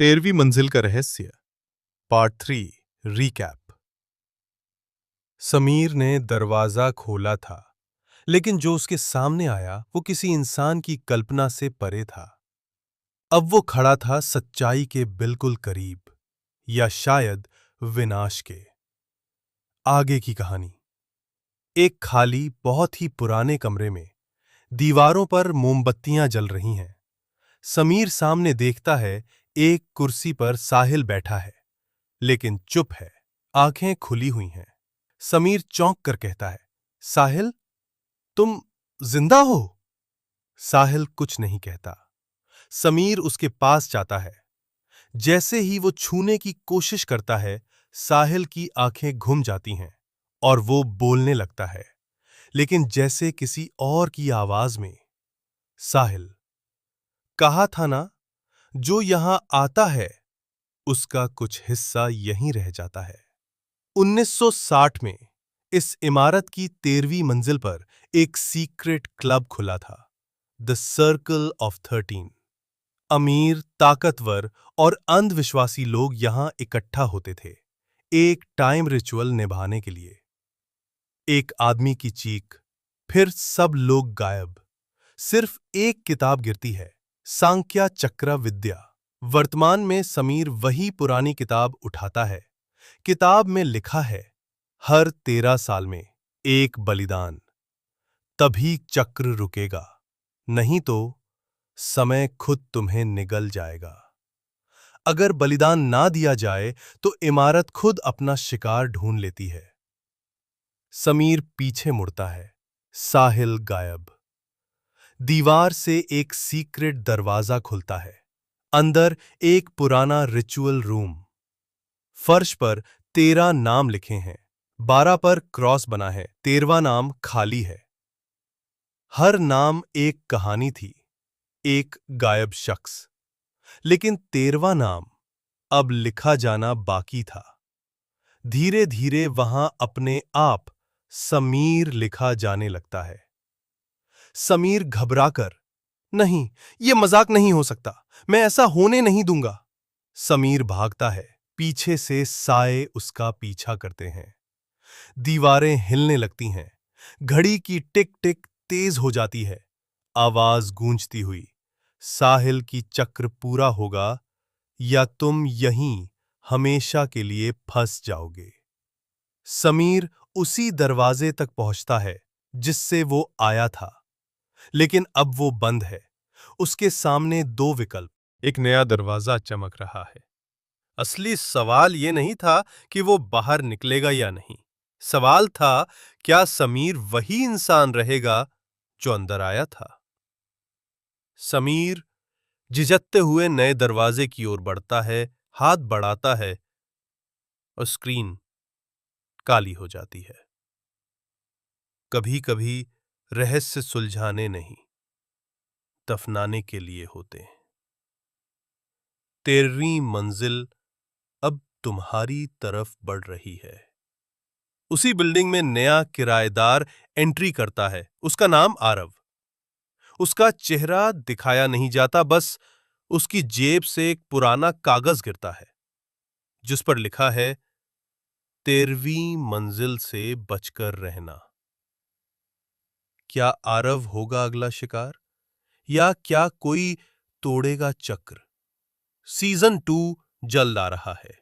13वीं मंजिल का रहस्य पार्ट 3 रीकैप। समीर ने दरवाजा खोला था, लेकिन जो उसके सामने आया वो किसी इंसान की कल्पना से परे था। अब वो खड़ा था सच्चाई के बिल्कुल करीब, या शायद विनाश के। आगे की कहानी। एक खाली बहुत ही पुराने कमरे में दीवारों पर मोमबत्तियां जल रही हैं। समीर सामने देखता है, एक कुर्सी पर साहिल बैठा है, लेकिन चुप है, आंखें खुली हुई हैं। समीर चौंक कर कहता है, साहिल, तुम जिंदा हो? साहिल कुछ नहीं कहता। समीर उसके पास जाता है। जैसे ही वो छूने की कोशिश करता है, साहिल की आंखें घुम जाती हैं और वो बोलने लगता है, लेकिन जैसे किसी और की आवाज में। साहिल, कहा था ना, जो यहां आता है उसका कुछ हिस्सा यहीं रह जाता है। 1960 में इस इमारत की 13वीं मंजिल पर एक सीक्रेट क्लब खुला था, द सर्कल ऑफ 13। अमीर, ताकतवर और अंधविश्वासी लोग यहां इकट्ठा होते थे, एक टाइम रिचुअल निभाने के लिए। एक आदमी की चीख, फिर सब लोग गायब। सिर्फ एक किताब गिरती है, सांख्या चक्र विद्या। वर्तमान में समीर वही पुरानी किताब उठाता है। किताब में लिखा है, हर 13 साल में एक बलिदान, तभी चक्र रुकेगा, नहीं तो समय खुद तुम्हें निगल जाएगा। अगर बलिदान ना दिया जाए तो इमारत खुद अपना शिकार ढूंढ लेती है। समीर पीछे मुड़ता है, साहिल गायब। दीवार से एक सीक्रेट दरवाजा खुलता है। अंदर एक पुराना रिचुअल रूम। फर्श पर 13 नाम लिखे हैं, 12 पर क्रॉस बना है, 13वां नाम खाली है। हर नाम एक कहानी थी, एक गायब शख्स। लेकिन 13वां नाम अब लिखा जाना बाकी था। धीरे धीरे वहां अपने आप समीर लिखा जाने लगता है। समीर घबराकर, नहीं, यह मजाक नहीं हो सकता, मैं ऐसा होने नहीं दूंगा। समीर भागता है, पीछे से साए उसका पीछा करते हैं। दीवारें हिलने लगती हैं, घड़ी की टिक टिक तेज हो जाती है, आवाज गूंजती हुई, साहिल की चक्र पूरा होगा या तुम यहीं हमेशा के लिए फंस जाओगे। समीर उसी दरवाजे तक पहुंचता है जिससे वो आया था, लेकिन अब वो बंद है। उसके सामने दो विकल्प, एक नया दरवाजा चमक रहा है। असली सवाल ये नहीं था कि वो बाहर निकलेगा या नहीं। सवाल था, क्या समीर वही इंसान रहेगा जो अंदर आया था? समीर झिझकते हुए नए दरवाजे की ओर बढ़ता है, हाथ बढ़ाता है और स्क्रीन काली हो जाती है। कभी-कभी रहस्य सुलझाने नहीं, दफनाने के लिए होते हैं। 13वीं मंजिल अब तुम्हारी तरफ बढ़ रही है। उसी बिल्डिंग में नया किराएदार एंट्री करता है। उसका नाम आरव। उसका चेहरा दिखाया नहीं जाता, बस उसकी जेब से एक पुराना कागज गिरता है जिस पर लिखा है, 13वीं मंजिल से बचकर रहना। क्या आरव होगा अगला शिकार, या क्या कोई तोड़ेगा चक्र? सीजन 2 जल्द आ रहा है।